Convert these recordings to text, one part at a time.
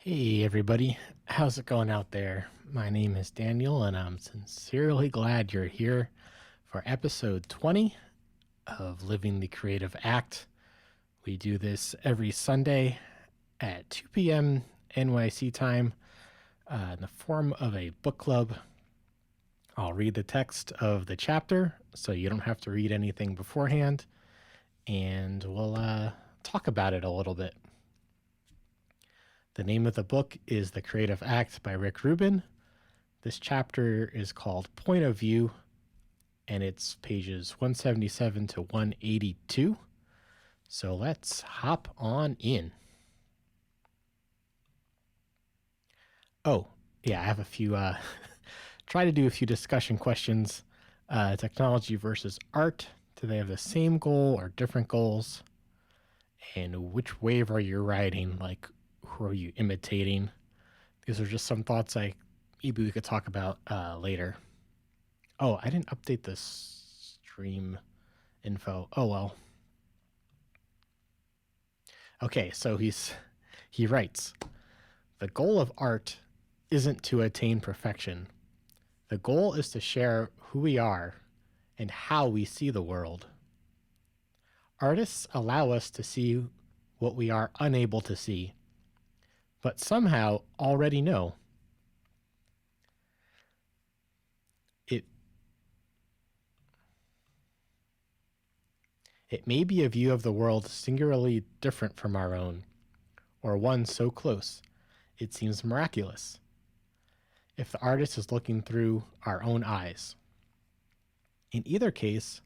Hey everybody, how's it going out there? My name is Daniel and I'm sincerely glad you're here for episode 20 of Living the Creative Act. We do this every Sunday at 2 p.m. NYC time in the form of a book club. I'll read the text of the chapter so you don't have to read anything beforehand, and we'll talk about it a little bit. The name of the book is The Creative Act by Rick Rubin. This chapter is called Point of View, and it's pages 177 to 182. So let's hop on in. Oh, yeah, I have a few, try to do a few discussion questions. Technology versus art. Do they have the same goal or different goals? And which wave are you riding? Like, who are you imitating? These are just some thoughts maybe we could talk about later. Oh, I didn't update the stream info. Oh well. Okay, so he writes, the goal of art isn't to attain perfection. The goal is to share who we are and how we see the world. Artists allow us to see what we are unable to see, but somehow already know. It may be a view of the world singularly different from our own, or one so close it seems miraculous, if the artist is looking through our own eyes. In either case,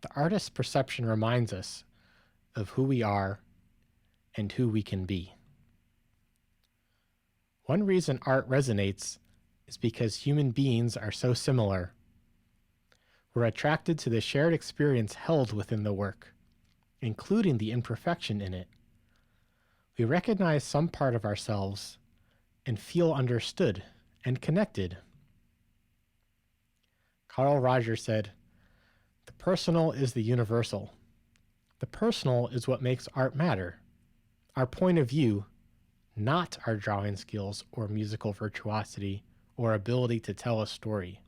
the artist's perception reminds us of who we are and who we can be. One reason art resonates is because human beings are so similar. We're attracted to the shared experience held within the work, including the imperfection in it. We recognize some part of ourselves and feel understood and connected. Carl Rogers said, "The personal is the universal. The personal is what makes art matter. Our point of view, not our drawing skills or musical virtuosity or ability to tell a story."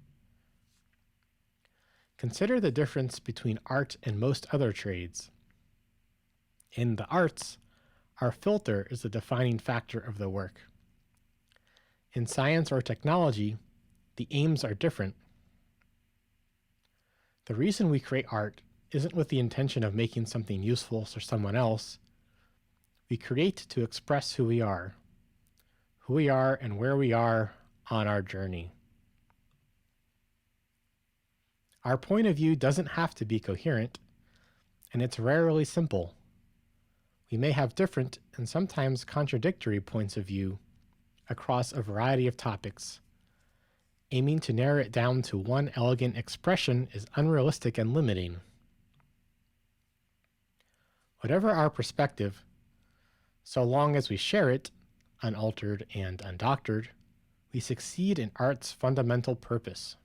Consider the difference between art and most other trades. In the arts, our filter is the defining factor of the work. In science or technology, the aims are different. The reason we create art isn't with the intention of making something useful for someone else. We create to express who we are and where we are on our journey. Our point of view doesn't have to be coherent, and it's rarely simple. We may have different and sometimes contradictory points of view across a variety of topics. Aiming to narrow it down to one elegant expression is unrealistic and limiting. Whatever our perspective, so long as we share it, unaltered and undoctored, we succeed in art's fundamental purpose.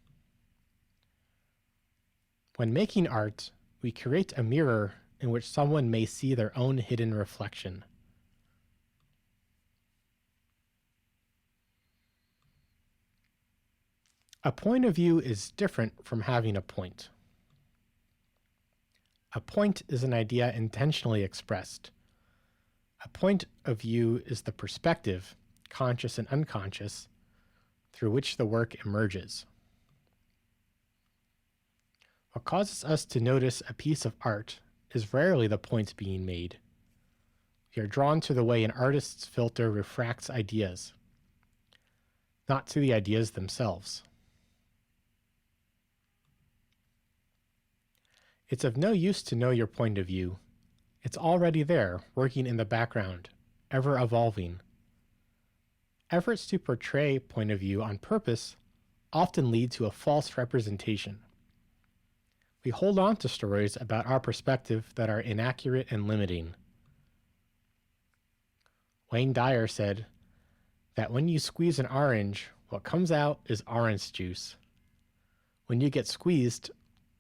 When making art, we create a mirror in which someone may see their own hidden reflection. A point of view is different from having a point. A point is an idea intentionally expressed. A point of view is the perspective, conscious and unconscious, through which the work emerges. What causes us to notice a piece of art is rarely the point being made. We are drawn to the way an artist's filter refracts ideas, not to the ideas themselves. It's of no use to know your point of view. It's already there, working in the background, ever evolving. Efforts to portray point of view on purpose often lead to a false representation. We hold on to stories about our perspective that are inaccurate and limiting. Wayne Dyer said that when you squeeze an orange, what comes out is orange juice. When you get squeezed,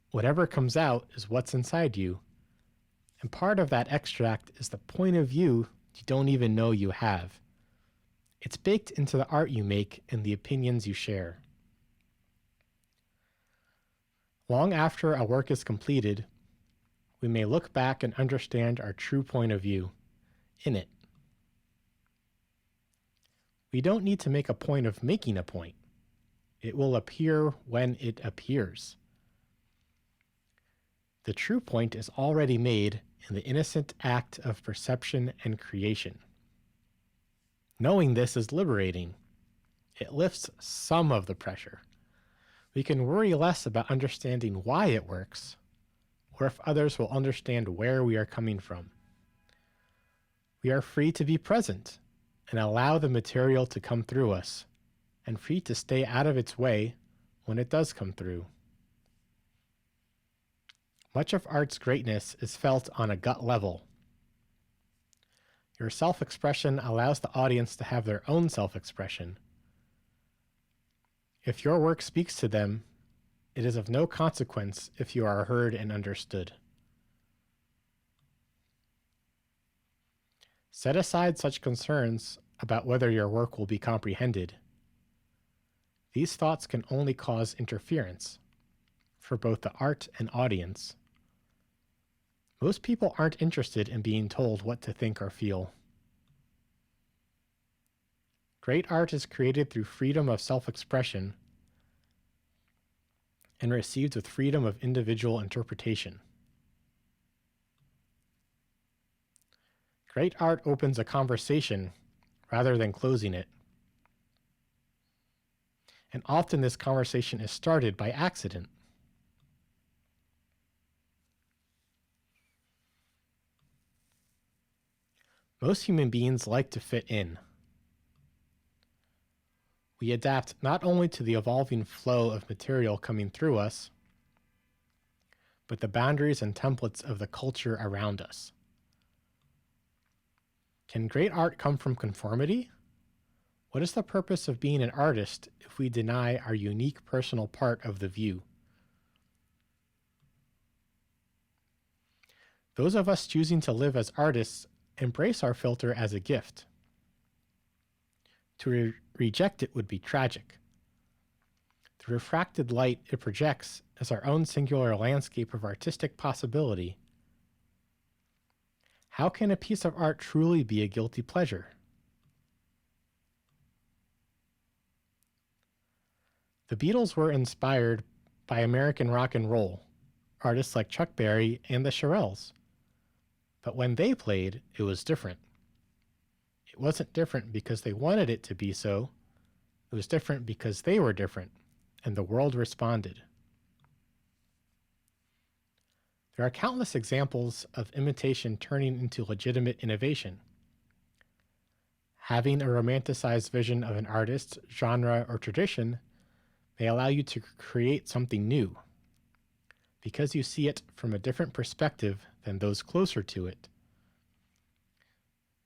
whatever comes out is what's inside you. And part of that extract is the point of view you don't even know you have. It's baked into the art you make and the opinions you share. Long after our work is completed, we may look back and understand our true point of view in it. We don't need to make a point of making a point. It will appear when it appears. The true point is already made in the innocent act of perception and creation. Knowing this is liberating. It lifts some of the pressure. We can worry less about understanding why it works, or if others will understand where we are coming from. We are free to be present and allow the material to come through us, and free to stay out of its way when it does come through. Much of art's greatness is felt on a gut level. Your self-expression allows the audience to have their own self-expression. If your work speaks to them, it is of no consequence if you are heard and understood. Set aside such concerns about whether your work will be comprehended. These thoughts can only cause interference for both the art and audience. Most people aren't interested in being told what to think or feel. Great art is created through freedom of self-expression and received with freedom of individual interpretation. Great art opens a conversation rather than closing it. And often this conversation is started by accident. Most human beings like to fit in. We adapt not only to the evolving flow of material coming through us, but the boundaries and templates of the culture around us. Can great art come from conformity? What is the purpose of being an artist if we deny our unique personal part of the view? Those of us choosing to live as artists embrace our filter as a gift. To reject it would be tragic. The refracted light it projects is our own singular landscape of artistic possibility. How can a piece of art truly be a guilty pleasure? The Beatles were inspired by American rock and roll, artists like Chuck Berry and the Shirelles. But when they played, it was different. It wasn't different because they wanted it to be so. It was different because they were different, and the world responded. There are countless examples of imitation turning into legitimate innovation. Having a romanticized vision of an artist, genre, or tradition may allow you to create something new, because you see it from a different perspective than those closer to it.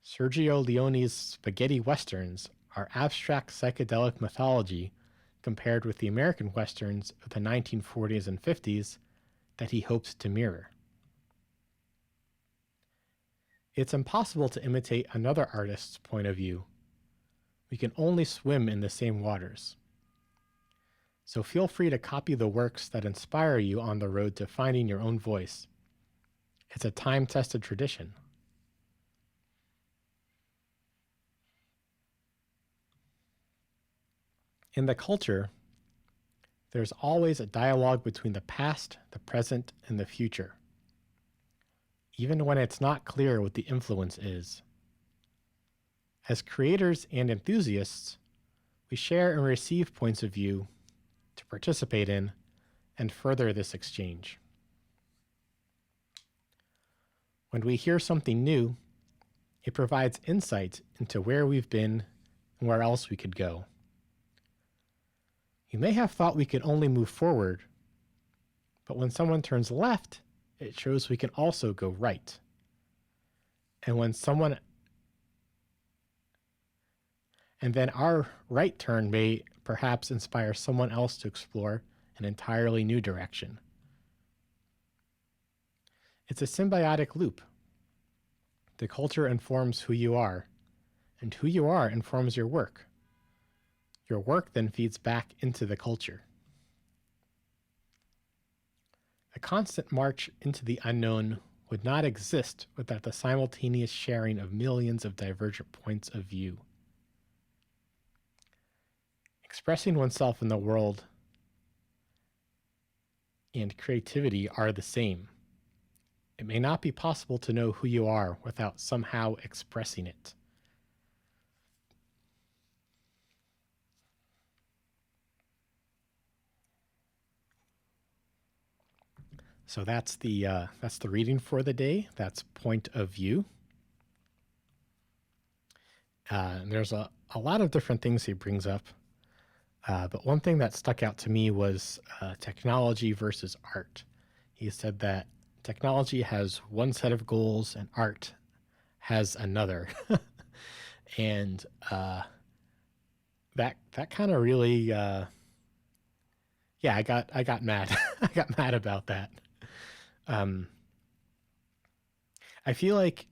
Sergio Leone's spaghetti westerns are abstract psychedelic mythology compared with the American westerns of the 1940s and 50s that he hoped to mirror. It's impossible to imitate another artist's point of view. We can only swim in the same waters. So feel free to copy the works that inspire you on the road to finding your own voice. It's a time-tested tradition. In the culture, there's always a dialogue between the past, the present, and the future, even when it's not clear what the influence is. As creators and enthusiasts, we share and receive points of view to participate in and further this exchange. When we hear something new, it provides insight into where we've been and where else we could go. You may have thought we could only move forward, but when someone turns left, it shows we can also go right. And then our right turn may perhaps inspire someone else to explore an entirely new direction. It's a symbiotic loop. The culture informs who you are, and who you are informs your work. Your work then feeds back into the culture. A constant march into the unknown would not exist without the simultaneous sharing of millions of divergent points of view. Expressing oneself in the world and creativity are the same. It may not be possible to know who you are without somehow expressing it. So that's the reading for the day. That's point of view. And there's a lot of different things he brings up. But one thing that stuck out to me was technology versus art. He said that technology has one set of goals and art has another. And that kind of really, yeah, I got mad. I got mad about that. I feel like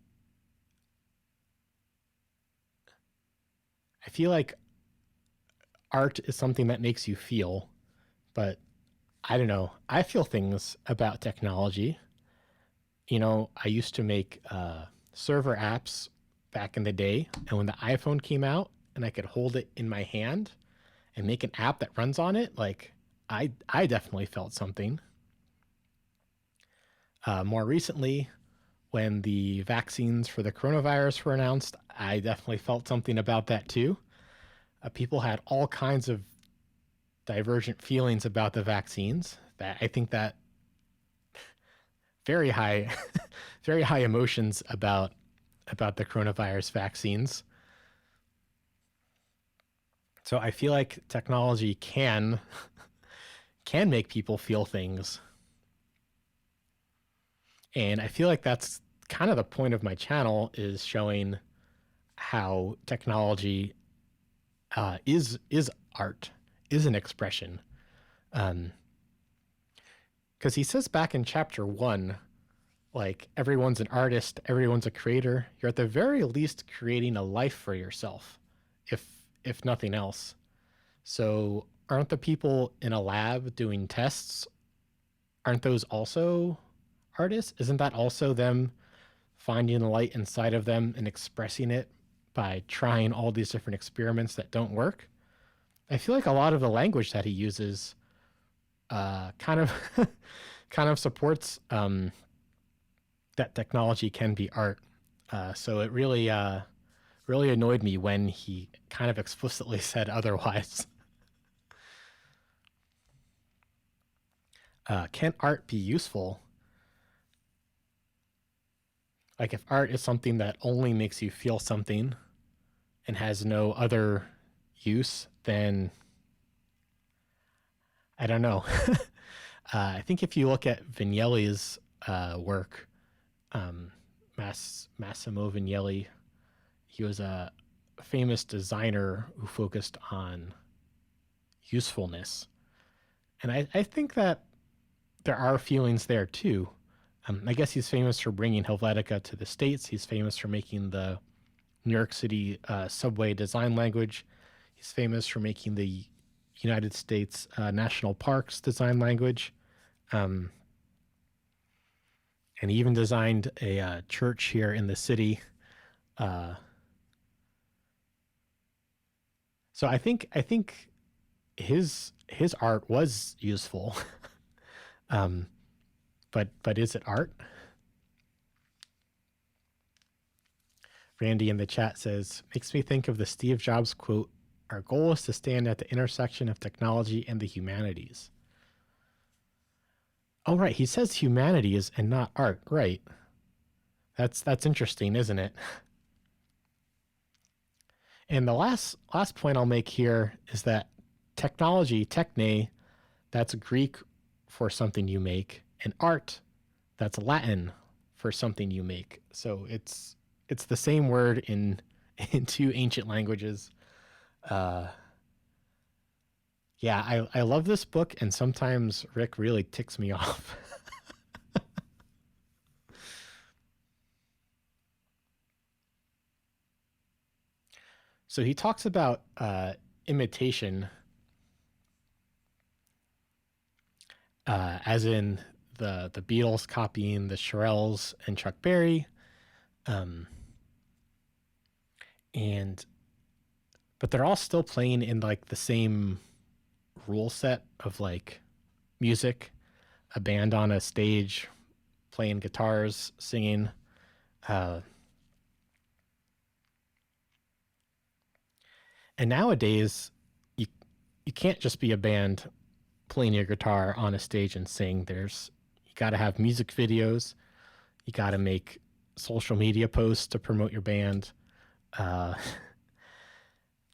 art is something that makes you feel, but I don't know. I feel things about technology. You know, I used to make server apps back in the day, and when the iPhone came out and I could hold it in my hand and make an app that runs on it, like I definitely felt something. More recently, when the vaccines for the coronavirus were announced, I definitely felt something about that too. People had all kinds of divergent feelings about the vaccines. That I think that very high, very high emotions about the coronavirus vaccines. So I feel like technology can make people feel things, and I feel like that's kind of the point of my channel, is showing how technology is art, is an expression. Because he says back in chapter 1, like, everyone's an artist, everyone's a creator. You're at the very least creating a life for yourself, if nothing else. So aren't the people in a lab doing tests, aren't those also artists? Isn't that also them finding the light inside of them and expressing it by trying all these different experiments that don't work? I feel like a lot of the language that he uses kind of kind of supports that technology can be art. So it really really annoyed me when he kind of explicitly said otherwise. Can art be useful? Like, if art is something that only makes you feel something and has no other use, then I don't know. I think if you look at Vignelli's work, Massimo Vignelli, he was a famous designer who focused on usefulness. And I think that there are feelings there too. I guess he's famous for bringing Helvetica to the States. He's famous for making the New York City subway design language. He's famous for making the United States national parks design language. And he even designed a church here in the city. So I think his art was useful. But is it art? Randy in the chat says, makes me think of the Steve Jobs quote, "Our goal is to stand at the intersection of technology and the humanities." Oh, right. He says humanities and not art. Right. That's interesting, isn't it? And the last point I'll make here is that technology, techne, that's Greek for something you make, and art, that's Latin for something you make. So it's the same word in two ancient languages. Yeah, I love this book, and sometimes Rick really ticks me off. So he talks about imitation, as in the Beatles copying the Shirelles and Chuck Berry, um, and but they're all still playing in like the same rule set of like music, a band on a stage playing guitars, singing. Uh, and nowadays, you you can't just be a band playing your guitar on a stage and sing. You got to have music videos. You got to make social media posts to promote your band. Uh,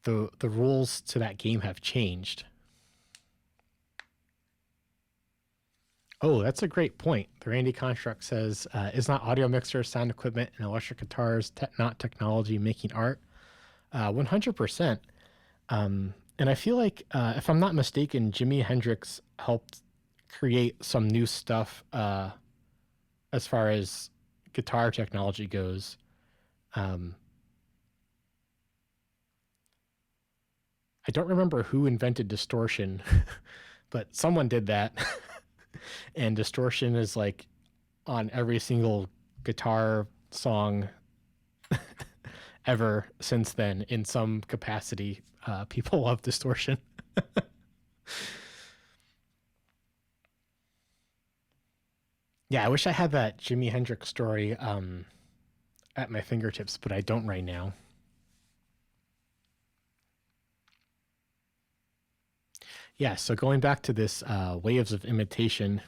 the rules to that game have changed. Oh, that's a great point. The Randy Construct says, is not audio mixers, sound equipment, and electric guitars not technology making art? 100%. And I feel like, if I'm not mistaken, Jimi Hendrix helped create some new stuff as far as guitar technology goes. Um, I don't remember who invented distortion, but someone did that. And distortion is like on every single guitar song ever since then in some capacity. People love distortion. Yeah, I wish I had that Jimi Hendrix story at my fingertips, but I don't right now. Yeah, so going back to this waves of imitation,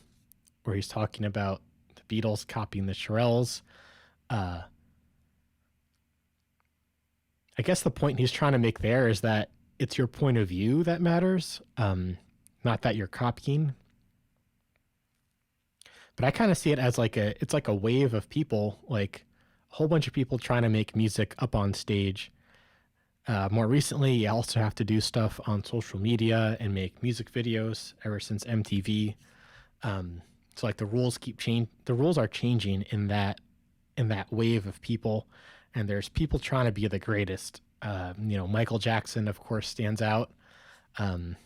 where he's talking about the Beatles copying the Shirelles, uh, I guess the point he's trying to make there is that it's your point of view that matters, not that you're copying. But I kind of see it as it's like a wave of people, like a whole bunch of people trying to make music up on stage. More recently, you also have to do stuff on social media and make music videos ever since MTV. So like the rules keep change. The rules are changing in that wave of people, and there's people trying to be the greatest. Michael Jackson, of course, stands out um,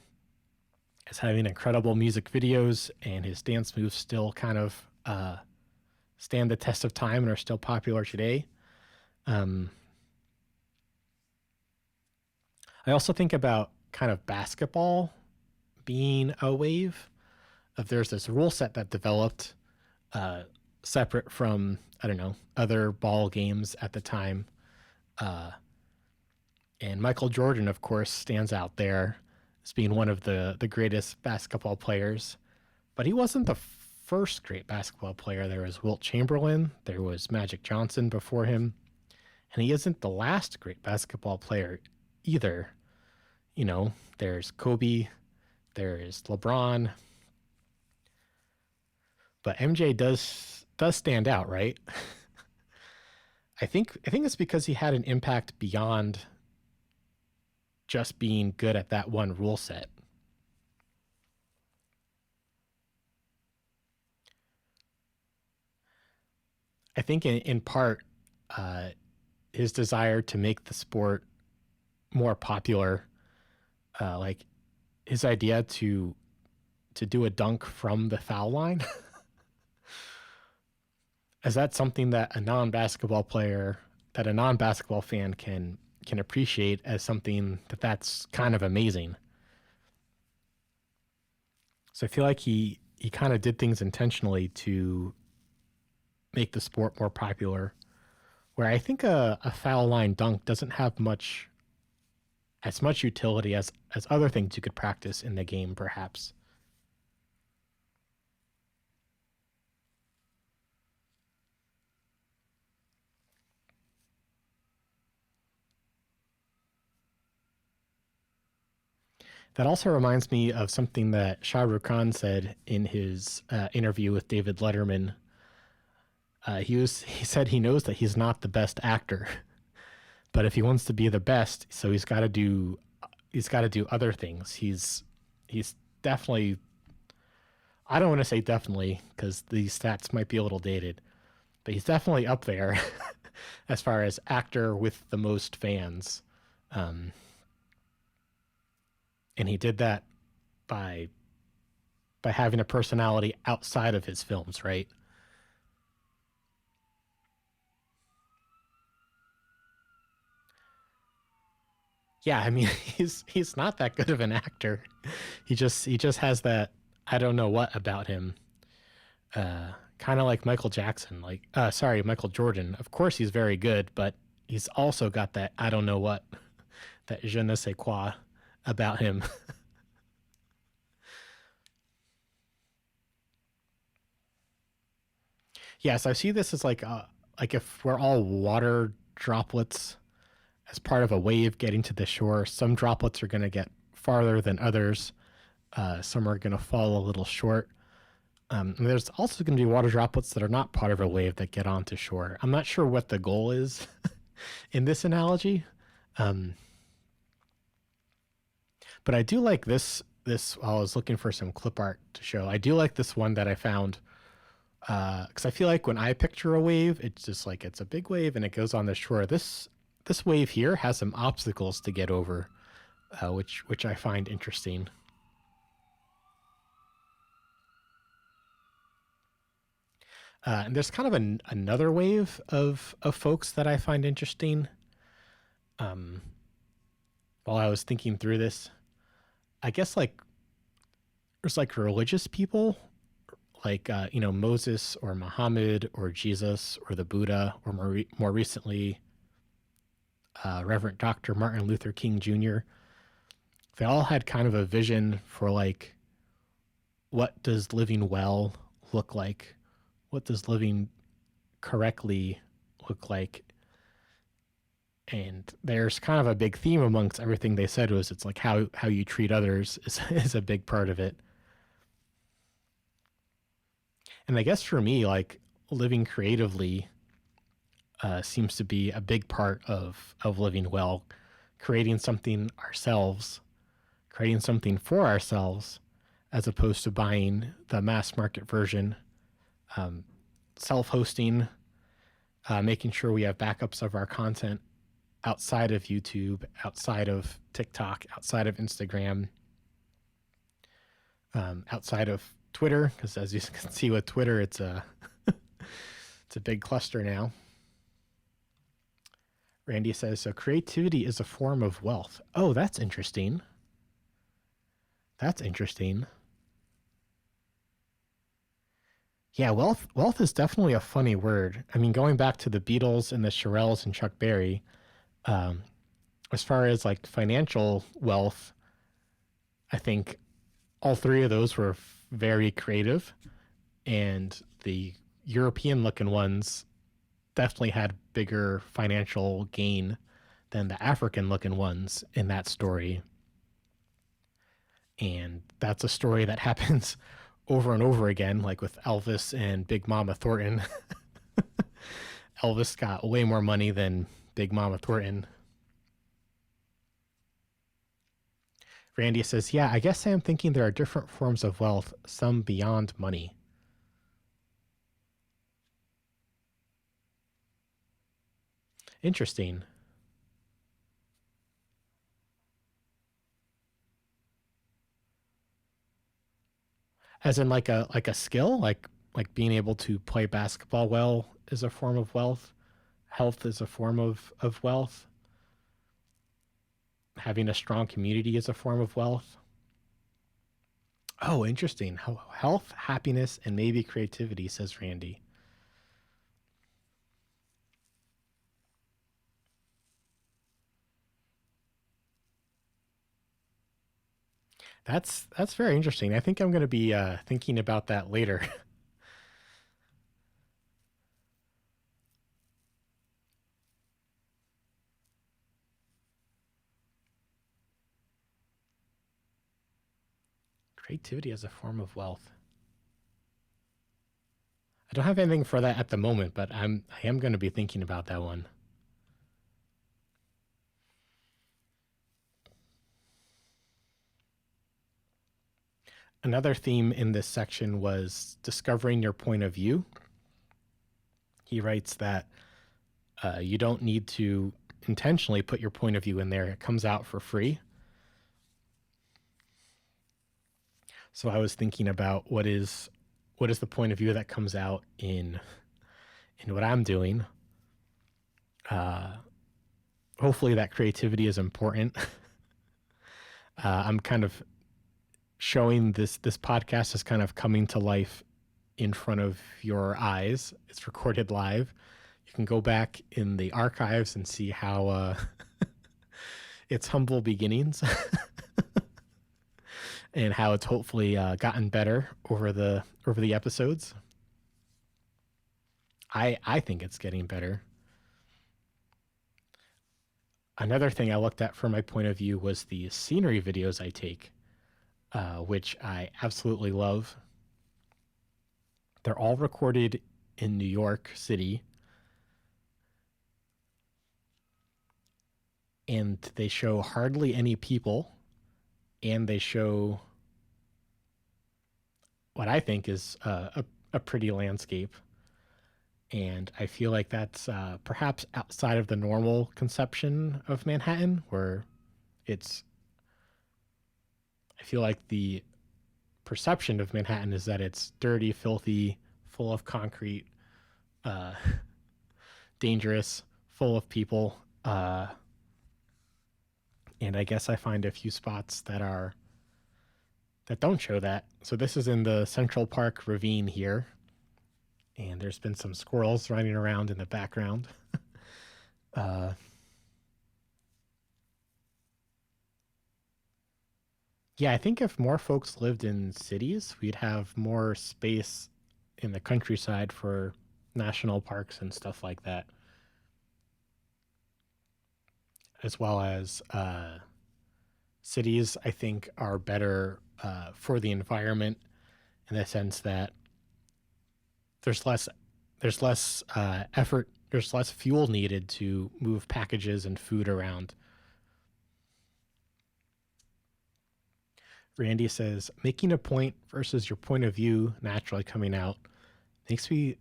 as having incredible music videos, and his dance moves still kind of stand the test of time and are still popular today. Um, I also think about kind of basketball being a wave. If there's this rule set that developed uh, separate from, I don't know, other ball games at the time. Uh, and Michael Jordan, of course, stands out there as being one of the greatest basketball players. But he wasn't the first great basketball player. There was Wilt Chamberlain, there was Magic Johnson before him, and he isn't the last great basketball player either. There's Kobe, there's LeBron, but MJ does stand out, right? I think it's because he had an impact beyond just being good at that one rule set. I think in part, uh, his desire to make the sport more popular, like his idea to do a dunk from the foul line, is that something that a non basketball fan can appreciate as something that's kind of amazing. So I feel like he kind of did things intentionally to make the sport more popular. Where I think a foul line dunk doesn't have as much utility as other things you could practice in the game, perhaps. That also reminds me of something that Shah Rukh Khan said in his interview with David Letterman. He said he knows that he's not the best actor, but if he wants to be the best, so he's got to do other things. He's definitely, I don't want to say definitely because these stats might be a little dated, but he's definitely up there as far as actor with the most fans. Um, and he did that by having a personality outside of his films, right? Yeah, I mean, he's not that good of an actor. He just has that I don't know what about him. Kind of like Michael Jackson, like sorry, Michael Jordan. Of course, he's very good, but he's also got that I don't know what, that je ne sais quoi about him. Yes, I see this as like if we're all water droplets as part of a wave getting to the shore, some droplets are going to get farther than others. Some are going to fall a little short. And there's also going to be water droplets that are not part of a wave that get onto shore. I'm not sure what the goal is in this analogy, um, but I do like this. This while I was looking for some clip art to show, I do like this one that I found because I feel like when I picture a wave, it's just like it's a big wave and it goes on the shore. This wave here has some obstacles to get over, which I find interesting. And there's kind of another wave of folks that I find interesting. Um, while I was thinking through this, I guess like there's like religious people, like Moses or Muhammad or Jesus or the Buddha, or more recently Reverend Dr. Martin Luther King Jr. They all had kind of a vision for like what does living well look like, what does living correctly look like. And there's kind of a big theme amongst everything they said was it's like how you treat others is a big part of it. And I guess for me, like living creatively seems to be a big part of living well, creating something ourselves, creating something for ourselves, as opposed to buying the mass market version, um, self-hosting, making sure we have backups of our content outside of YouTube, outside of TikTok, outside of Instagram, outside of Twitter, because as you can see with Twitter, it's a it's a big cluster now. Randy says, so creativity is a form of wealth. Oh, that's interesting. That's interesting. Yeah, wealth is definitely a funny word. I mean, going back to the Beatles and the Shirelles and Chuck Berry, um, as far as like financial wealth, I think all three of those were very creative, and the European looking ones definitely had bigger financial gain than the African looking ones in that story. And that's a story that happens over and over again, like with Elvis and Big Mama Thornton. Elvis got way more money than Big Mama Thornton. Randy says, yeah, I guess I'm thinking there are different forms of wealth, some beyond money. Interesting. As in like a skill, like being able to play basketball well is a form of wealth. Health is a form of wealth. Having a strong community is a form of wealth. Oh, interesting. Health, happiness, and maybe creativity, says Randy. That's very interesting. I think I'm going to be thinking about that later. Creativity as a form of wealth. I don't have anything for that at the moment, but I am going to be thinking about that one. Another theme in this section was discovering your point of view. He writes that you don't need to intentionally put your point of view in there. It comes out for free. So I was thinking about what is the point of view that comes out in what I'm doing. Uh, Hopefully that creativity is important. I'm kind of showing this podcast is kind of coming to life in front of your eyes. It's recorded live. You can go back in the archives and see how its humble beginnings and how it's hopefully gotten better over the episodes. I think it's getting better. Another thing I looked at from my point of view was the scenery videos I take, which I absolutely love. They're all recorded in New York City, and they show hardly any people, and they show what I think is a pretty landscape. And I feel like that's perhaps outside of the normal conception of Manhattan, where it's, I feel like the perception of Manhattan is that it's dirty, filthy, full of concrete, uh, dangerous, full of people. And I guess I find a few spots that don't show that. So this is in the Central Park ravine here, and there's been some squirrels running around in the background. uh, yeah, I think if more folks lived in cities, we'd have more space in the countryside for national parks and stuff like that, as well as cities. I think are better for the environment in the sense that there's less effort, there's less fuel needed to move packages and food around. Randy says making a point versus your point of view naturally coming out makes me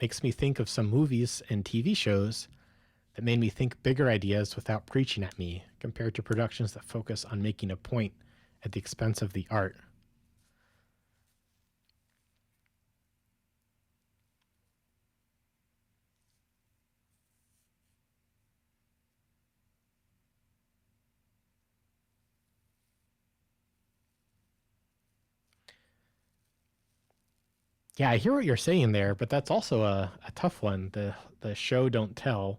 think of some movies and TV shows that made me think bigger ideas without preaching at me, compared to productions that focus on making a point at the expense of the art. Yeah, I hear what you're saying there, but that's also a tough one. The show don't tell,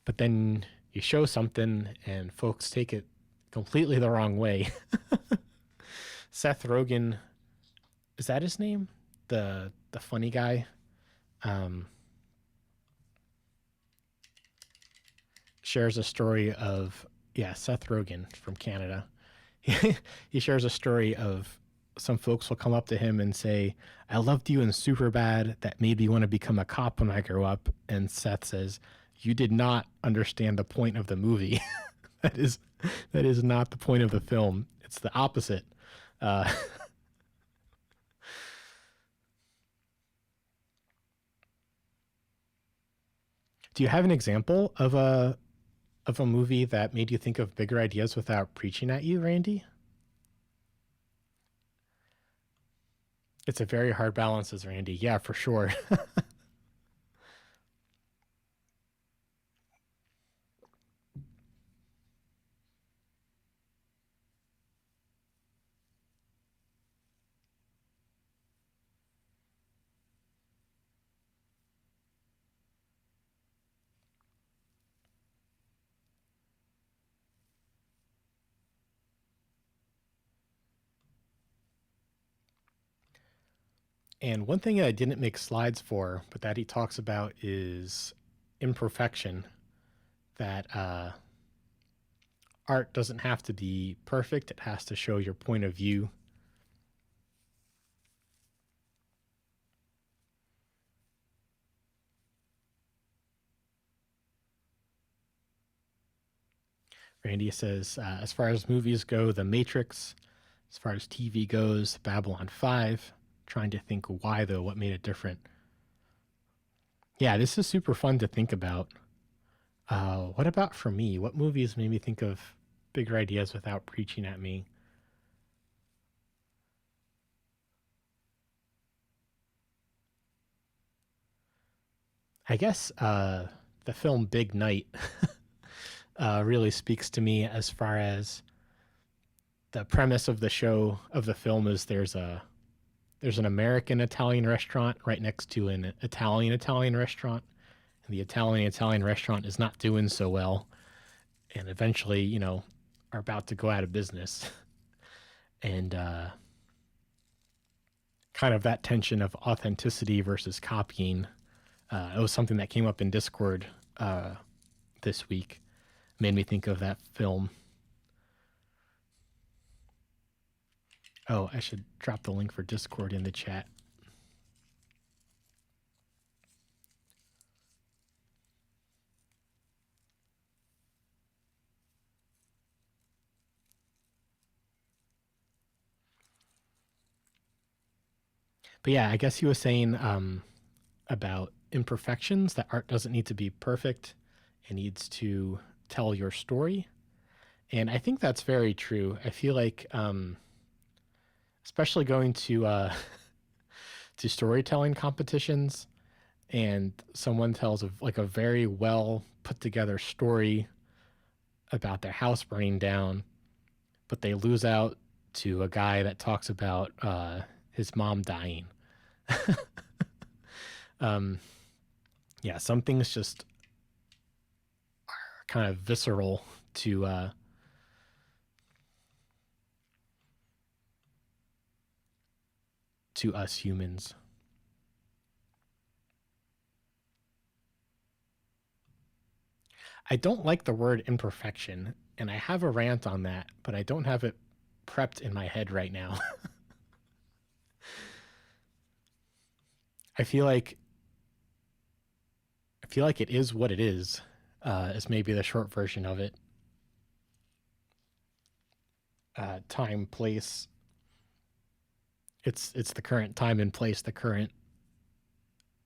but then you show something and folks take it completely the wrong way. Seth Rogen, is that his name? The funny guy, um, shares a story of, yeah, Seth Rogen from Canada. He shares a story of some folks will come up to him and say, "I loved you in Superbad. That made me want to become a cop when I grow up." And Seth says, "You did not understand the point of the movie. that is that is not the point of the film. It's the opposite." Uh, do you have an example of a movie that made you think of bigger ideas without preaching at you, Randy? It's a very hard balance, as Randy. Yeah, for sure. And one thing I didn't make slides for, but that he talks about is imperfection. That art doesn't have to be perfect, it has to show your point of view. Randy says, as far as movies go, The Matrix. As far as TV goes, Babylon 5. Trying to think why, though, what made it different. Yeah, this is super fun to think about. What about for me? What movies made me think of bigger ideas without preaching at me? I guess the film Big Night really speaks to me as far as the premise of the show of the film is there's an American Italian restaurant right next to an Italian restaurant, and the Italian restaurant is not doing so well, and eventually, are about to go out of business, and kind of that tension of authenticity versus copying. It was something that came up in Discord uh, this week, made me think of that film. Oh, I should drop the link for Discord in the chat. But yeah, I guess he was saying about imperfections, that art doesn't need to be perfect, it needs to tell your story. And I think that's very true. I feel like, especially going to to storytelling competitions, and someone tells like a very well put together story about their house burning down, but they lose out to a guy that talks about his mom dying. um, yeah, some things just are kind of visceral to us humans. I don't like the word imperfection, and I have a rant on that, but I don't have it prepped in my head right now. I feel like it is what it is maybe the short version of it. Time, place. It's the current time and place, the current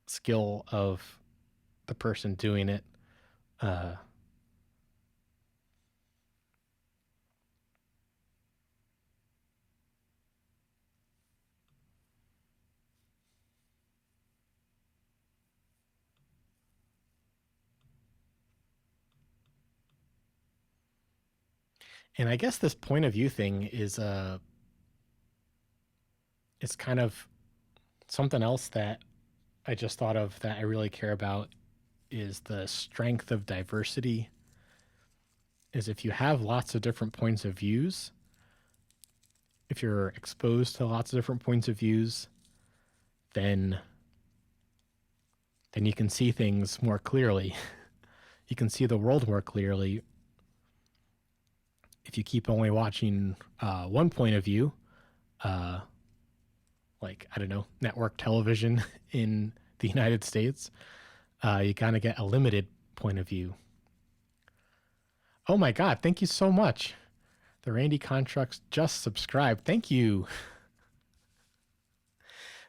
skill of the person doing it. Uh, and I guess this point of view thing is it's kind of something else that I just thought of that I really care about is the strength of diversity. Is if you have lots of different points of views, if you're exposed to lots of different points of views, then you can see things more clearly. You can see the world more clearly. If you keep only watching one point of view, uh, like I don't know, network television in the United States, you kind of get a limited point of view. Oh my God! Thank you so much. The Randy Contracts just subscribed. Thank you.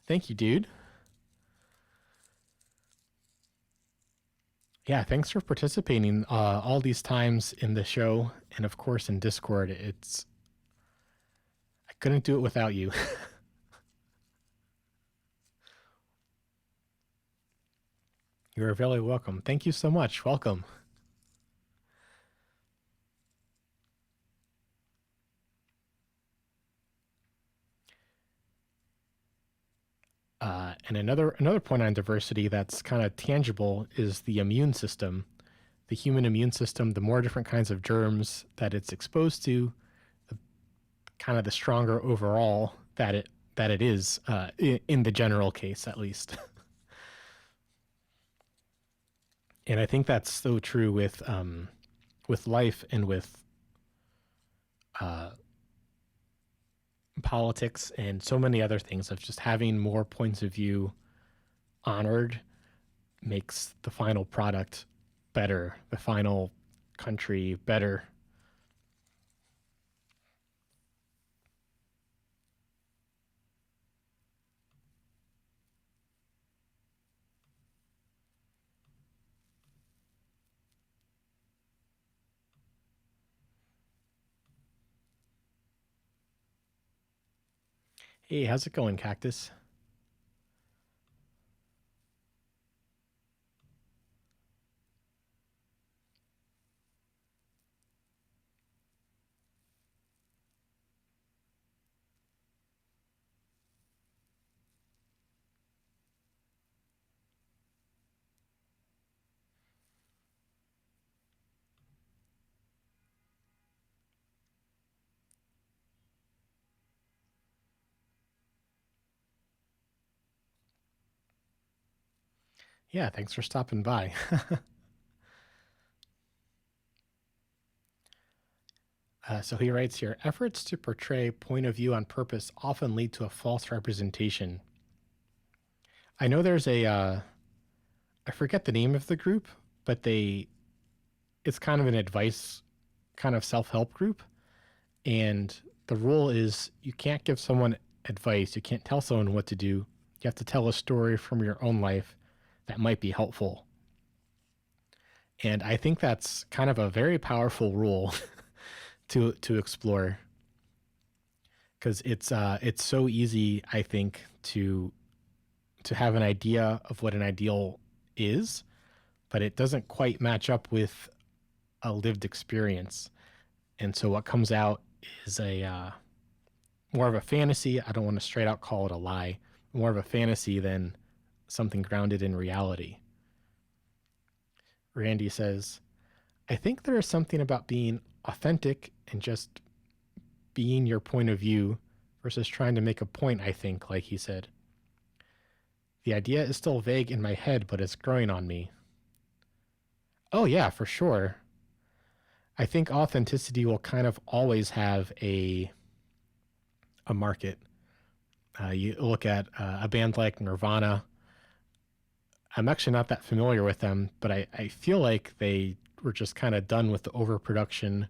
Thank you, dude. Yeah, thanks for participating all these times in the show and of course in Discord. It's I couldn't do it without you. You're very welcome. Thank you so much. Welcome. And another point on diversity that's kind of tangible is the immune system. The human immune system, the more different kinds of germs that it's exposed to, the kind of the stronger overall that it is in the general case, at least. And I think that's so true with life and with uh, politics and so many other things of just having more points of view honored makes the final product better, the final country better. Hey, how's it going, Cactus? Yeah, thanks for stopping by. So he writes here, efforts to portray point of view on purpose often lead to a false representation. I know there's I forget the name of the group, but it's kind of an advice, kind of self-help group. And the rule is you can't give someone advice. You can't tell someone what to do. You have to tell a story from your own life that might be helpful. And I think that's kind of a very powerful rule to explore because it's so easy, I think, to have an idea of what an ideal is, but it doesn't quite match up with a lived experience. And so what comes out is a more of a fantasy. I don't want to straight out call it a lie, more of a fantasy than something grounded in reality. Randy says, I think there is something about being authentic and just being your point of view versus trying to make a point, I think, like he said. The idea is still vague in my head, but it's growing on me. Oh, yeah, for sure. I think authenticity will kind of always have a market. You look at a band like Nirvana. I'm actually not that familiar with them, but I feel like they were just kind of done with the overproduction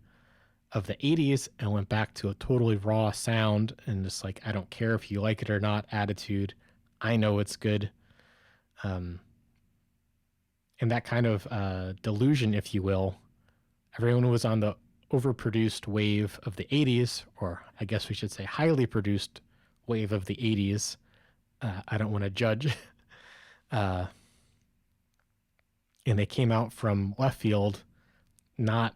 of the 80s and went back to a totally raw sound and just like, I don't care if you like it or not attitude. I know it's good. Um, and that kind of delusion, if you will, everyone was on the overproduced wave of the 80s, or I guess we should say highly produced wave of the 80s. I don't want to judge. Uh, and they came out from left field, not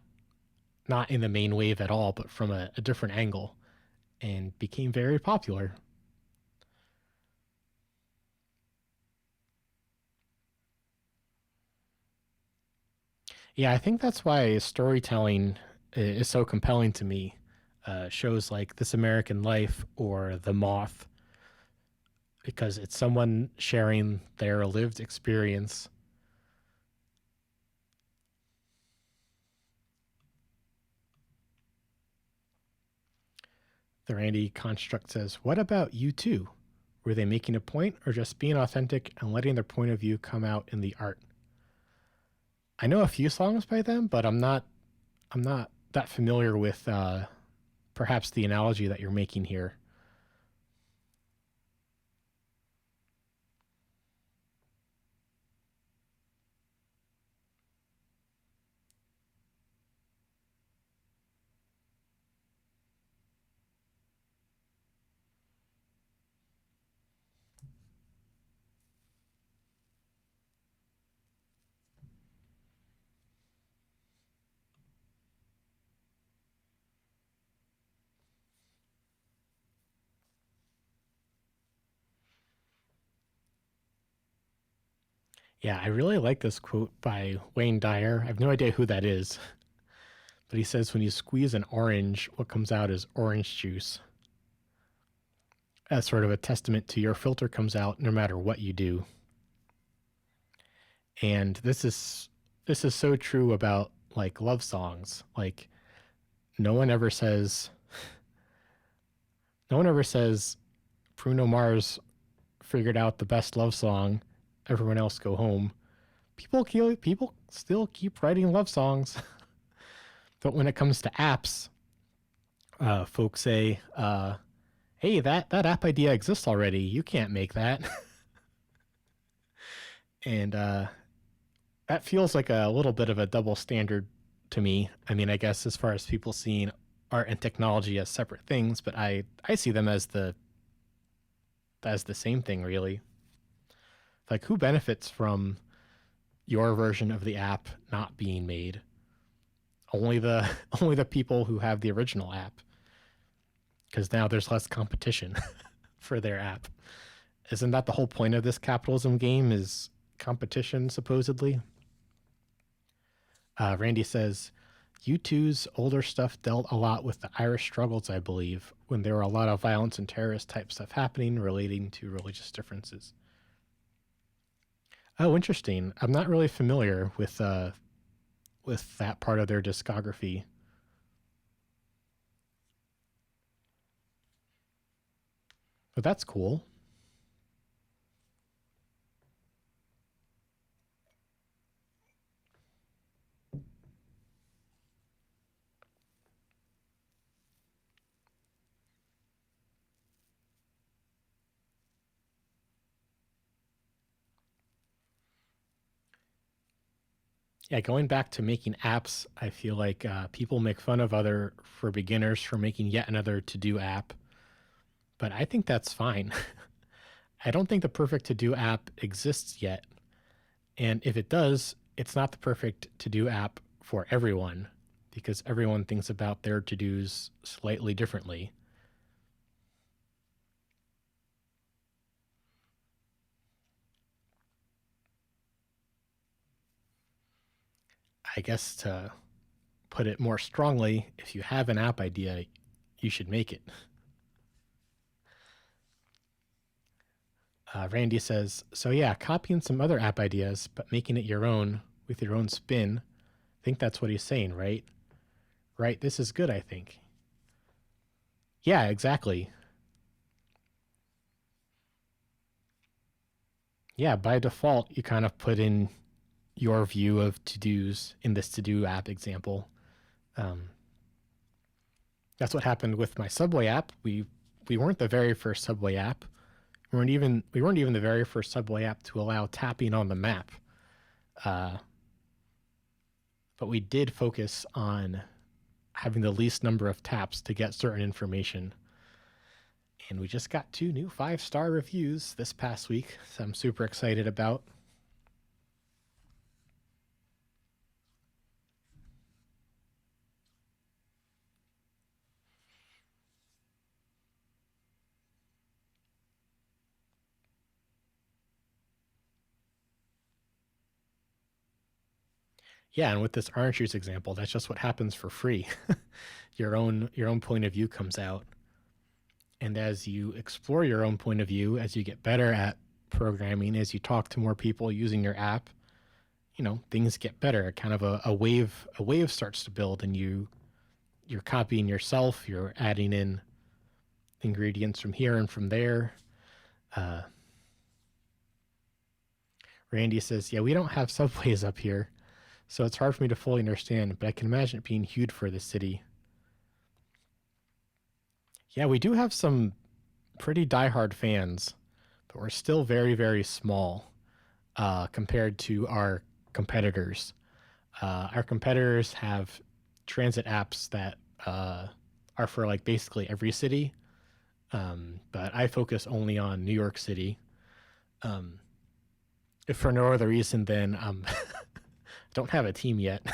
not in the main wave at all, but from a different angle, and became very popular. Yeah, I think that's why storytelling is so compelling to me. Shows like This American Life or The Moth, because it's someone sharing their lived experience. The Randy Construct says, what about you too? Were they making a point or just being authentic and letting their point of view come out in the art? I know a few songs by them, but I'm not that familiar with perhaps the analogy that you're making here. Yeah, I really like this quote by Wayne Dyer. I have no idea who that is, but he says when you squeeze an orange, what comes out is orange juice. As sort of a testament to your filter comes out no matter what you do. And this is so true about like love songs. Like no one ever says no one ever says Bruno Mars figured out the best love song, everyone else go home. People still keep writing love songs. But when it comes to apps, folks say, "Hey, that app idea exists already. You can't make that." And that feels like a little bit of a double standard to me. I mean, I guess as far as people seeing art and technology as separate things, but I see them as as the same thing, really. Like, who benefits from your version of the app not being made? Only the only the people who have the original app, because now there's less competition for their app. Isn't that the whole point of this capitalism game? Is competition supposedly? Randy says, U2's older stuff dealt a lot with the Irish struggles, I believe, when there were a lot of violence and terrorist type stuff happening relating to religious differences. Oh, interesting. I'm not really familiar with that part of their discography. But that's cool. Yeah, going back to making apps, I feel like people make fun of other for beginners for making yet another to-do app, but I think that's fine. I don't think the perfect to-do app exists yet, and if it does, it's not the perfect to-do app for everyone because everyone thinks about their to-dos slightly differently. I guess to put it more strongly, if you have an app idea, you should make it. Randy says, so yeah, copying some other app ideas, but making it your own with your own spin. I think that's what he's saying, right? Right, this is good, I think. Yeah, exactly. Yeah, by default, you kind of put in your view of to dos in this to do app example. Um, that's what happened with my Subway app. We weren't the very first Subway app. We weren't even the very first Subway app to allow tapping on the map. Uh, but we did focus on having the least number of taps to get certain information. And we just got 2 new 5-star reviews this past week, so I'm super excited about. Yeah, and with this orange juice example, that's just what happens for free. Your own point of view comes out. And as you explore your own point of view, as you get better at programming, as you talk to more people using your app, things get better. Kind of a wave starts to build, and you're copying yourself. You're adding in ingredients from here and from there. Uh, Randy says, "Yeah, we don't have subways up here, so it's hard for me to fully understand. But I can imagine it being huge for the city." Yeah, we do have some pretty diehard fans, but we're still very, very small compared to our competitors. Our competitors have transit apps that are for like basically every city, but I focus only on New York City. Um, if for no other reason than don't have a team yet.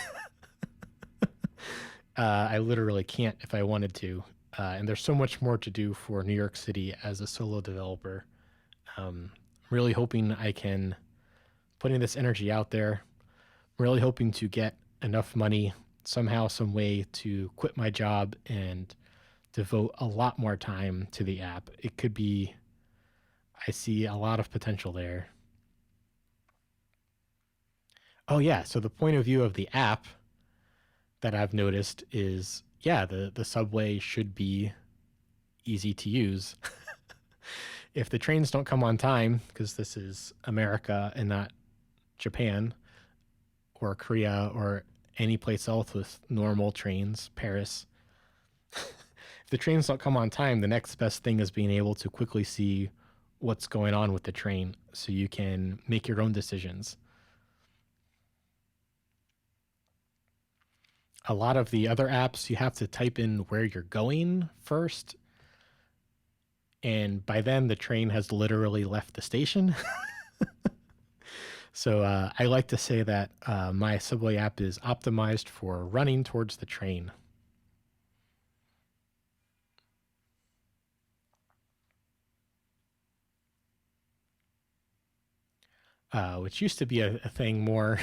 I literally can't if I wanted to. And there's so much more to do for New York City as a solo developer. Really hoping I can putting this energy out there. Really hoping to get enough money somehow, some way to quit my job and devote a lot more time to the app. It could be, I see a lot of potential there. Oh, yeah. So the point of view of the app that I've noticed is, yeah, the subway should be easy to use. If the trains don't come on time, because this is America and not Japan or Korea or any place else with normal trains, Paris, if the trains don't come on time, the next best thing is being able to quickly see what's going on with the train so you can make your own decisions. A lot of the other apps, you have to type in where you're going first. And by then, the train has literally left the station. So I like to say that my subway app is optimized for running towards the train. Which used to be a thing more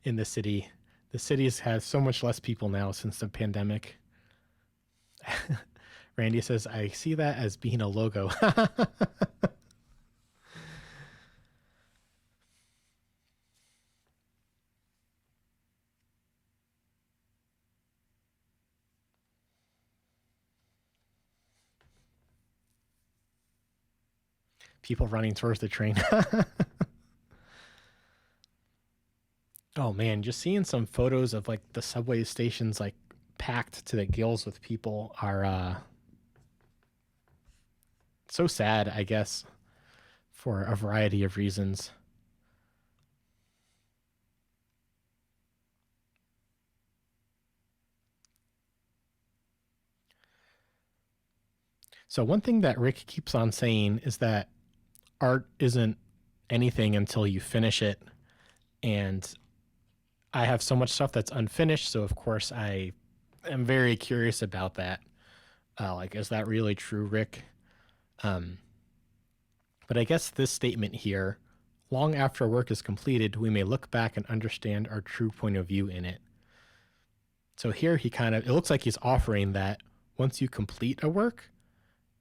in the city. The cities has so much less people now since the pandemic. Randy says, I see that as being a logo. People running towards the train. Oh man, just seeing some photos of like the subway stations like packed to the gills with people are so sad, I guess, for a variety of reasons. So one thing that Rick keeps on saying is that art isn't anything until you finish it. And I have so much stuff that's unfinished, so of course I am very curious about that. Like, is that really true, Rick? Um, but I guess this statement here, long after work is completed, we may look back and understand our true point of view in it. So here he kind of, it looks like he's offering that once you complete a work,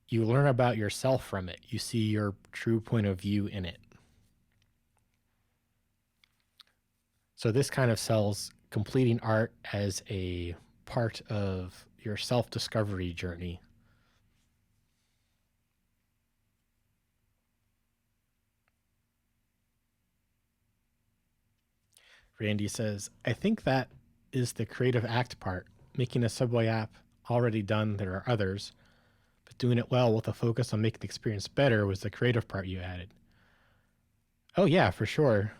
you learn about yourself from it. You see your true point of view in it. So this kind of sells completing art as a part of your self-discovery journey. Randy says, I think that is the creative act part. Making a subway app already done, there are others, but doing it well with a focus on making the experience better was the creative part you added. Oh yeah, for sure.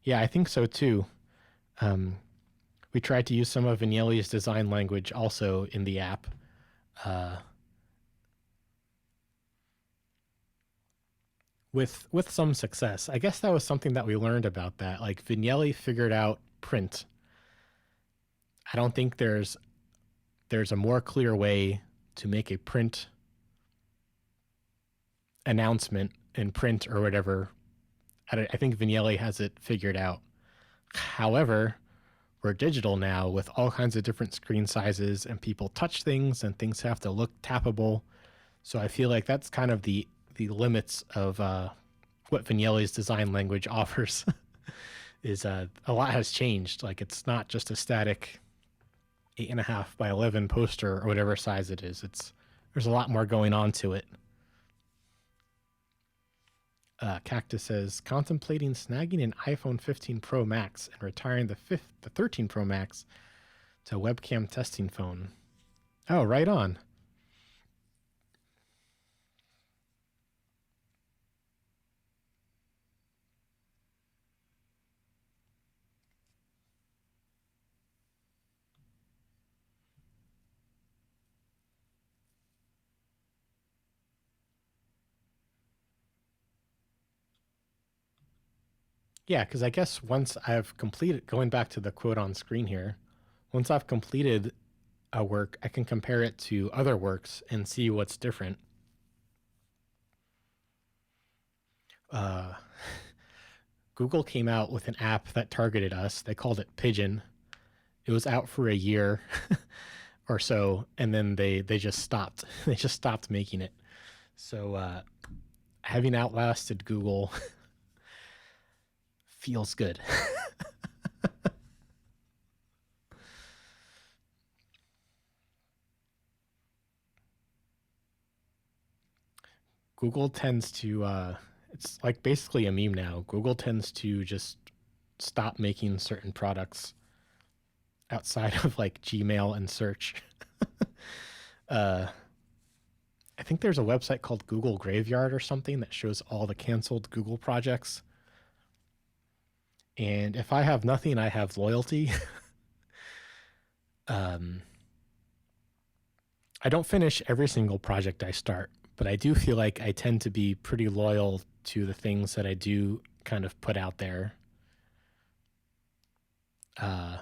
Yeah, I think so too. Um, we tried to use some of Vignelli's design language also in the app. Uh, with some success. I guess that was something that we learned about that. Like Vignelli figured out print. I don't think there's a more clear way to make a print announcement in print or whatever. I think Vignelli has it figured out. However, we're digital now with all kinds of different screen sizes and people touch things and things have to look tappable. So I feel like that's kind of the limits of what Vignelli's design language offers. Is a lot has changed. Like it's not just a static 8.5 by 11 poster or whatever size it is. There's a lot more going on to it. Cactus says contemplating snagging an iPhone 15 Pro Max and retiring the 13 Pro Max to a webcam testing phone. Oh, right on. Yeah, because I guess once I've completed, going back to the quote on screen here, once I've completed a work, I can compare it to other works and see what's different. Uh, Google came out with an app that targeted us. They called it Pigeon. It was out for a year or so, and then they just stopped. They just stopped making it. So having outlasted Google feels good. Google tends to it's like basically a meme now. Google tends to just stop making certain products outside of like Gmail and search. uh, I think there's a website called Google Graveyard or something that shows all the canceled Google projects. And if I have nothing, I have loyalty. um, I don't finish every single project I start, but I do feel like I tend to be pretty loyal to the things that I do kind of put out there. Uh,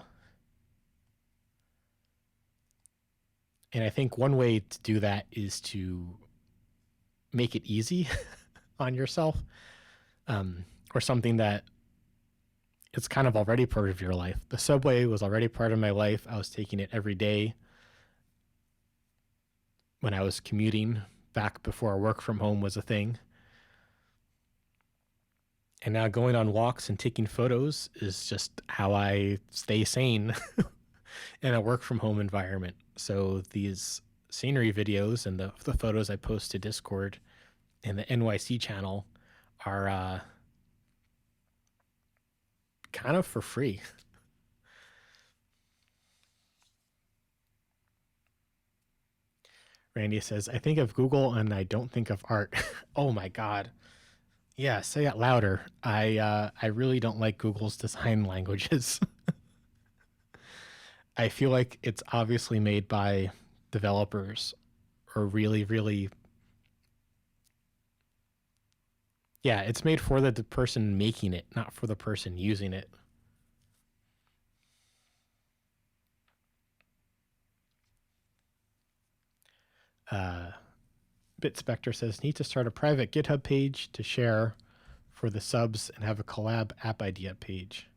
and I think one way to do that is to make it easy on yourself, or something that it's kind of already part of your life. The subway was already part of my life. I was taking it every day when I was commuting back before work from home was a thing. And now going on walks and taking photos is just how I stay sane in a work from home environment. So these scenery videos and the photos I post to Discord and the NYC channel are kind of for free. Randy says, I think of Google and I don't think of art. Oh my God. Yeah, say it louder. I really don't like Google's design languages. I feel like it's obviously made by developers or really, really, yeah, it's made for the person making it, not for the person using it. Uh, BitSpectre says, need to start a private GitHub page to share for the subs and have a collab app idea page.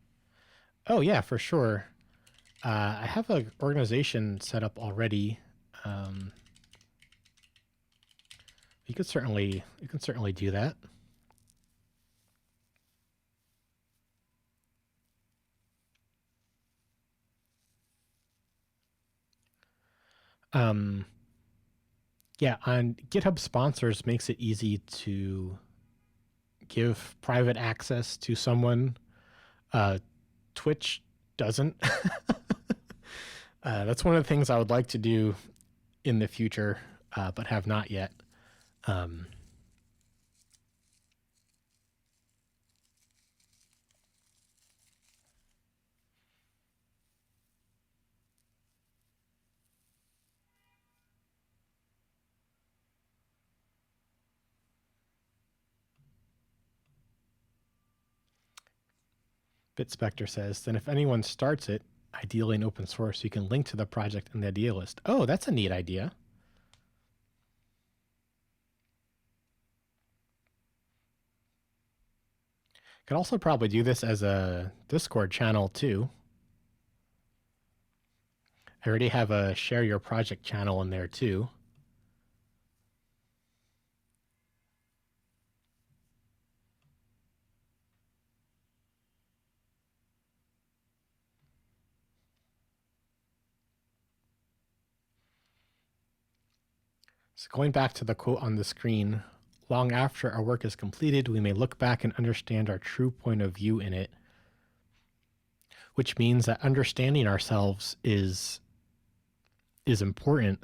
Oh yeah, for sure. I have an organization set up already. Um, you can certainly do that. Um, yeah, on GitHub sponsors makes it easy to give private access to someone. Twitch doesn't. That's one of the things I would like to do in the future, but have not yet. BitSpectre says, then if anyone starts it, ideally in open source, you can link to the project in the idea list. Oh, that's a neat idea. Could also probably do this as a Discord channel too. I already have a share your project channel in there too. So going back to the quote on the screen, long after our work is completed, we may look back and understand our true point of view in it, which means that understanding ourselves is important.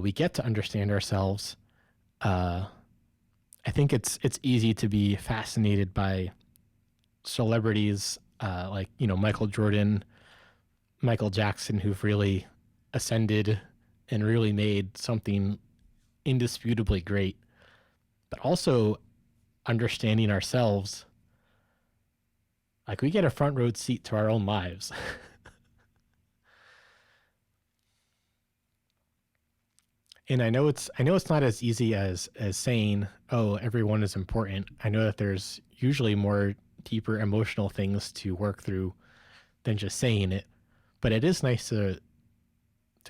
We get to understand ourselves. I think it's easy to be fascinated by celebrities like Michael Jordan, Michael Jackson, who've really ascended and really made something indisputably great. But also understanding ourselves, like we get a front row seat to our own lives. And I know it's not as easy as saying, oh, everyone is important. I know that there's usually more deeper emotional things to work through than just saying it. But it is nice to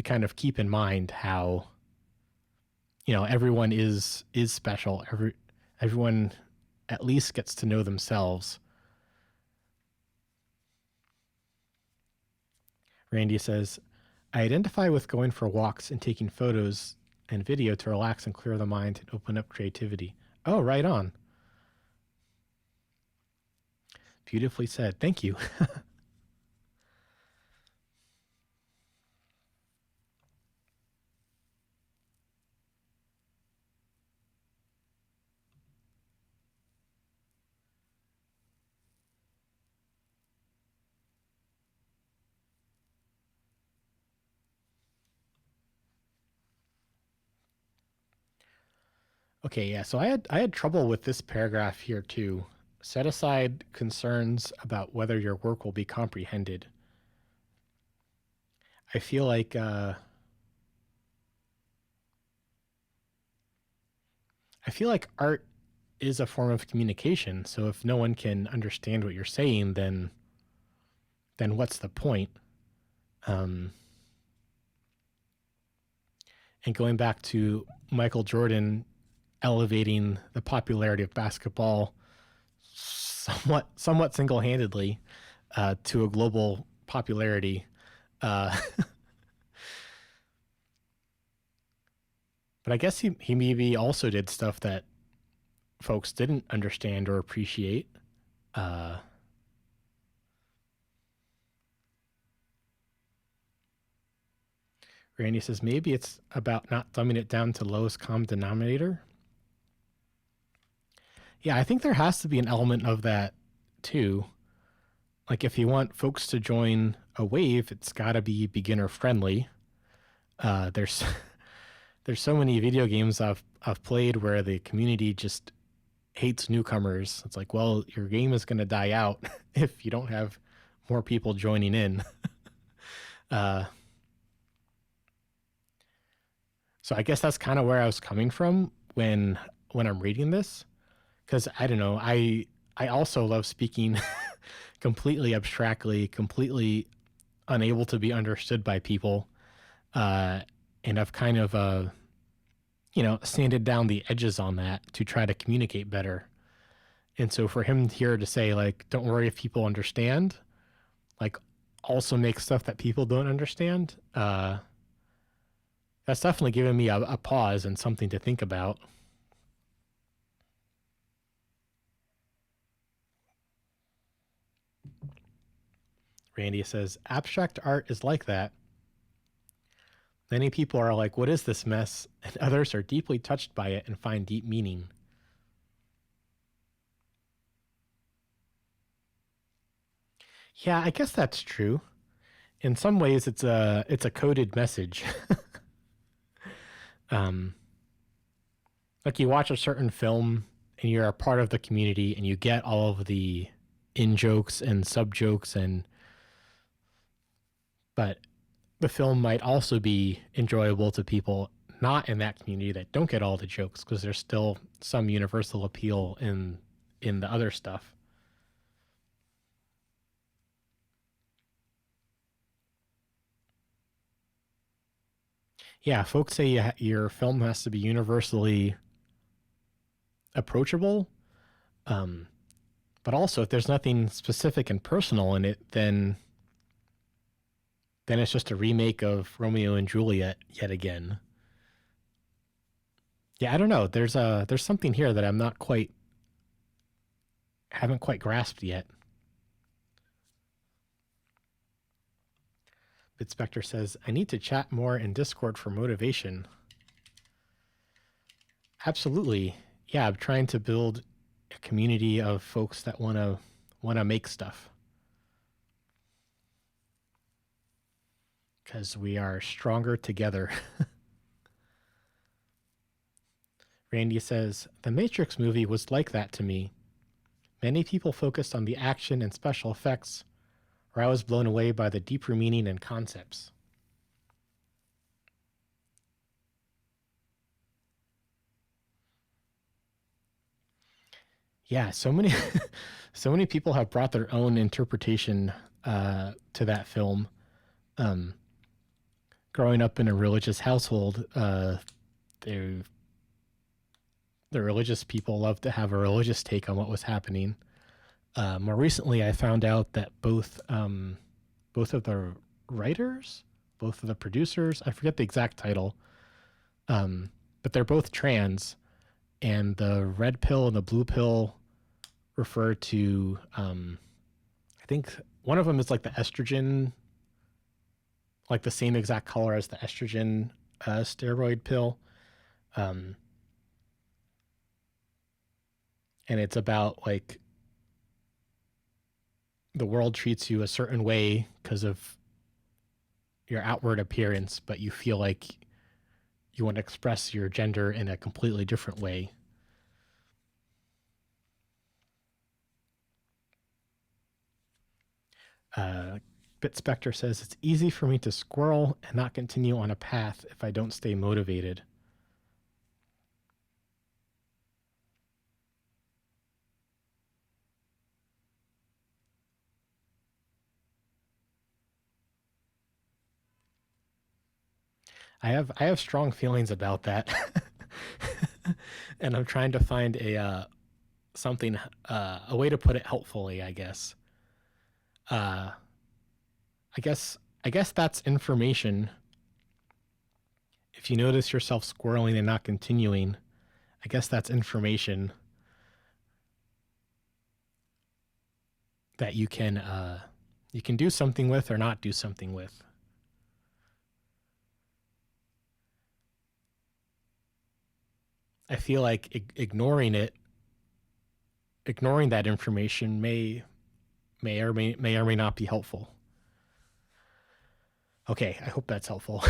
kind of keep in mind how everyone is special. Everyone at least gets to know themselves. Randy says, I identify with going for walks and taking photos and video to relax and clear the mind and open up creativity. Oh, right on. Beautifully said. Thank you. Okay, yeah. So I had trouble with this paragraph here too. Set aside concerns about whether your work will be comprehended. I feel like art is a form of communication. So if no one can understand what you're saying, then what's the point? Um, and going back to Michael Jordan elevating the popularity of basketball somewhat single handedly to a global popularity. Uh, but I guess he maybe also did stuff that folks didn't understand or appreciate. Uh, Randy says maybe it's about not dumbing it down to lowest common denominator. Yeah, I think there has to be an element of that too. Like if you want folks to join a wave, it's got to be beginner friendly. There's there's so many video games I've played where the community just hates newcomers. It's like, well, your game is going to die out if you don't have more people joining in. uh, so I guess that's kind of where I was coming from when I'm reading this, because I don't know, I also love speaking completely abstractly, completely unable to be understood by people, uh, and I've kind of sanded down the edges on that to try to communicate better. And so for him here to say, like, don't worry if people understand, like, also make stuff that people don't understand, that's definitely given me a pause and something to think about. Randy says, abstract art is like that. Many people are like, what is this mess? And others are deeply touched by it and find deep meaning. Yeah, I guess that's true. In some ways, it's a coded message. um, like you watch a certain film and you're a part of the community and you get all of the in jokes and sub jokes, and but the film might also be enjoyable to people not in that community that don't get all the jokes because there's still some universal appeal in the other stuff. Yeah, folks say your film has to be universally approachable. Um, but also, if there's nothing specific and personal in it, then it's just a remake of Romeo and Juliet yet again. Yeah, I don't know. There's something here that I'm not quite haven't quite grasped yet. Bitspector says, I need to chat more in Discord for motivation. Absolutely. Yeah, I'm trying to build a community of folks that wanna make stuff. Because we are stronger together. Randy says, the Matrix movie was like that to me. Many people focused on the action and special effects, where I was blown away by the deeper meaning and concepts. Yeah, so many so many people have brought their own interpretation to that film. Um, Growing up in a religious household, the religious people love to have a religious take on what was happening. More recently, I found out that both of the writers, both of the producers, I forget the exact title, but they're both trans, and the red pill and the blue pill refer to, I think one of them is like the estrogen, like the same exact color as the estrogen steroid pill. Um, and it's about like the world treats you a certain way because of your outward appearance, but you feel like you want to express your gender in a completely different way. Uh, Bitspector says it's easy for me to squirrel and not continue on a path if I don't stay motivated. I have strong feelings about that, and I'm trying to find a way to put it helpfully. Uh, I guess I guess that's information. If you notice yourself squirreling and not continuing, I guess that's information that you can do something with or not do something with. I feel like ignoring that information may or may not be helpful. Okay, I hope that's helpful.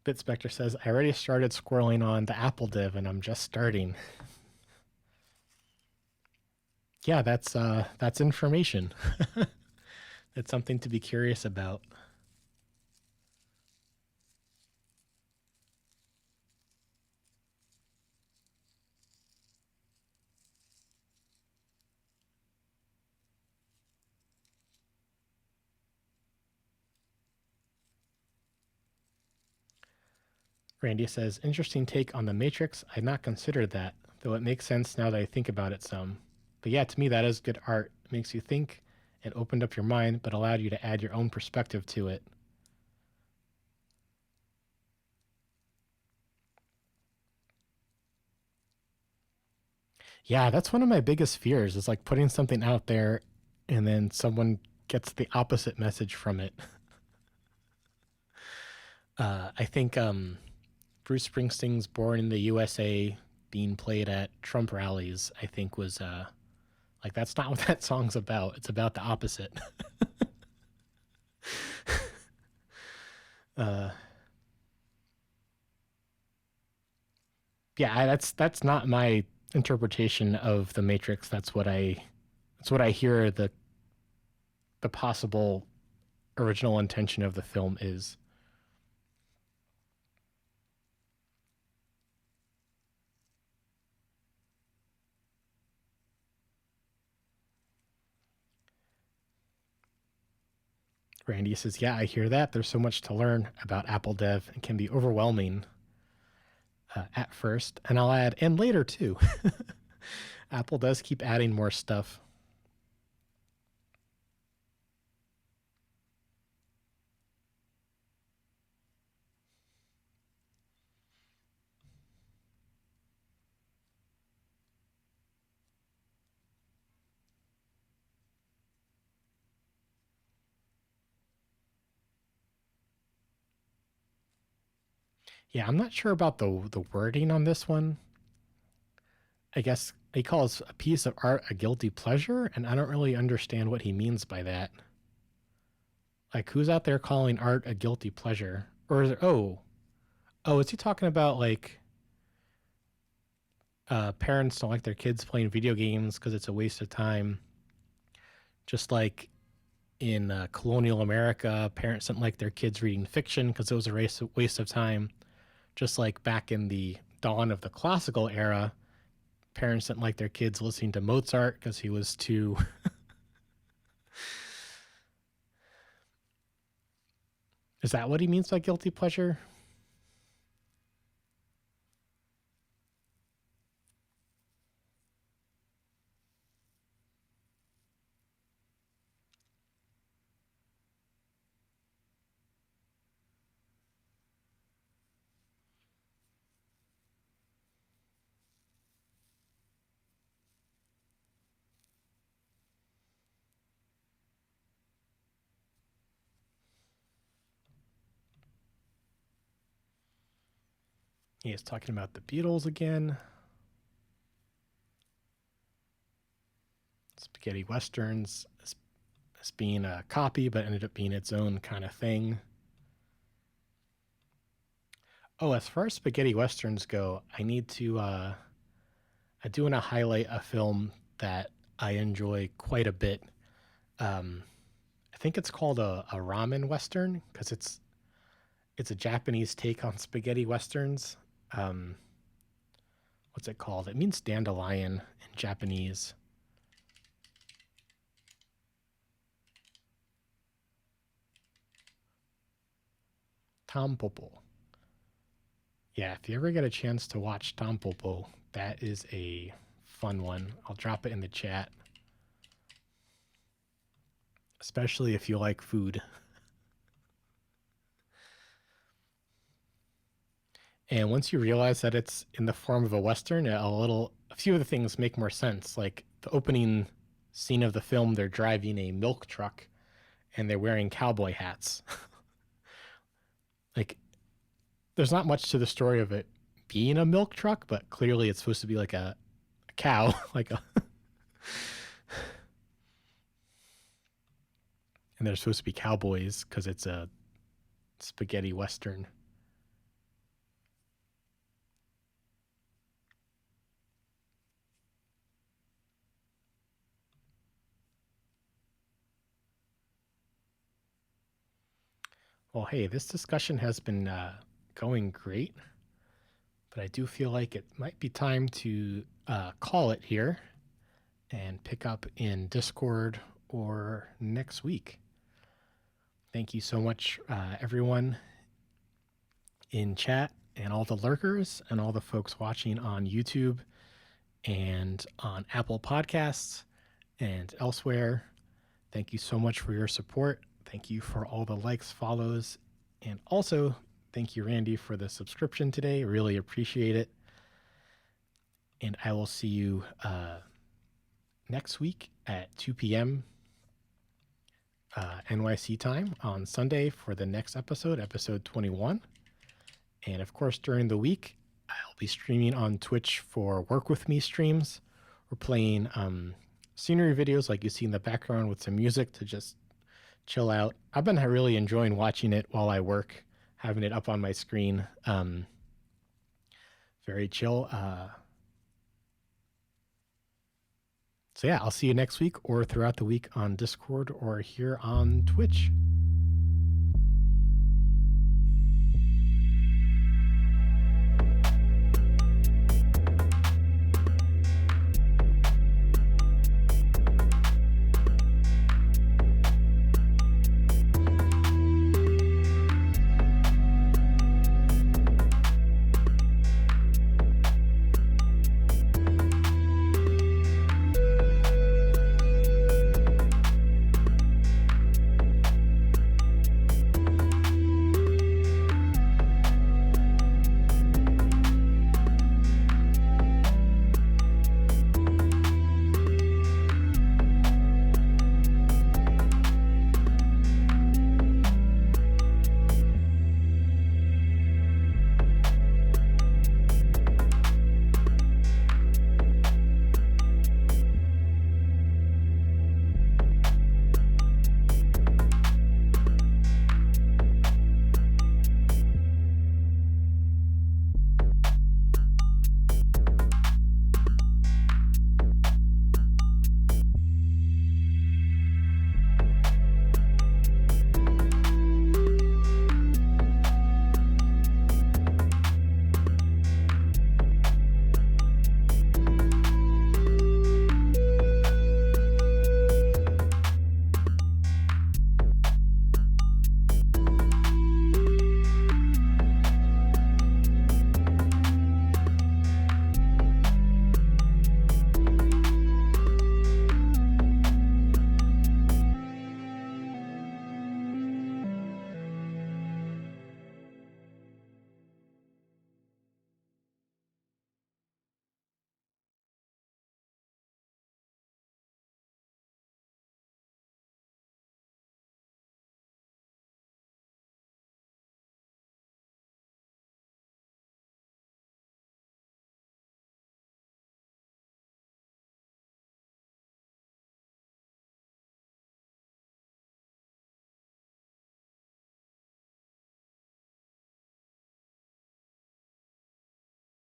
Bitspector says, I already started squirreling on the Apple div and I'm just starting. Yeah, that's information. It's something to be curious about. Randy says, interesting take on the Matrix. I'd not considered that, though it makes sense now that I think about it some. But yeah, to me, that is good art. It makes you think and opened up your mind, but allowed you to add your own perspective to it. Yeah, that's one of my biggest fears is like putting something out there and then someone gets the opposite message from it. I think Bruce Springsteen's Born in the USA being played at Trump rallies, I think was like that's not what that song's about. It's about the opposite. uh, yeah, that's not my interpretation of the Matrix. That's what I hear the possible original intention of the film is. Randy says, "Yeah, I hear that. There's so much to learn about Apple Dev and can be overwhelming at first." And I'll add, and later too. Apple does keep adding more stuff. Yeah, I'm not sure about the wording on this one. I guess he calls a piece of art a guilty pleasure, and I don't really understand what he means by that. Like, who's out there calling art a guilty pleasure? Or is it, is he talking about like parents don't like their kids playing video games because it's a waste of time? Just like in colonial America, parents didn't like their kids reading fiction because it was a waste of time. Just like back in the dawn of the classical era, parents didn't like their kids listening to Mozart because he was too. Is that what he means by guilty pleasure? He is talking about the Beatles again. Spaghetti Westerns as being a copy, but ended up being its own kind of thing. Oh, as far as spaghetti westerns go, I do want to highlight a film that I enjoy quite a bit. Um, I think it's called a ramen western because it's a Japanese take on spaghetti westerns. Um, what's it called? It means dandelion in Japanese. Tampopo. Yeah, if you ever get a chance to watch Tampopo, that is a fun one. I'll drop it in the chat, especially if you like food. And once you realize that it's in the form of a western, a few of the things make more sense. Like the opening scene of the film, they're driving a milk truck and they're wearing cowboy hats. Like there's not much to the story of it being a milk truck, but clearly it's supposed to be like a cow, like a and they're supposed to be cowboys because it's a spaghetti western. Well, hey, this discussion has been going great, but I do feel like it might be time to call it here and pick up in Discord or next week. Thank you so much, everyone in chat and all the lurkers and all the folks watching on YouTube and on Apple Podcasts and elsewhere. Thank you so much for your support. Thank you for all the likes, follows, and also thank you, Randy, for the subscription today. Really appreciate it. And I will see you next week at 2 p.m. NYC time on Sunday for the next episode, episode 21. And of course, during the week, I'll be streaming on Twitch for Work With Me streams. We're playing scenery videos like you see in the background with some music to just chill out. I've been really enjoying watching it while I work, having it up on my screen. Very chill. So yeah, I'll see you next week or throughout the week on Discord or here on Twitch.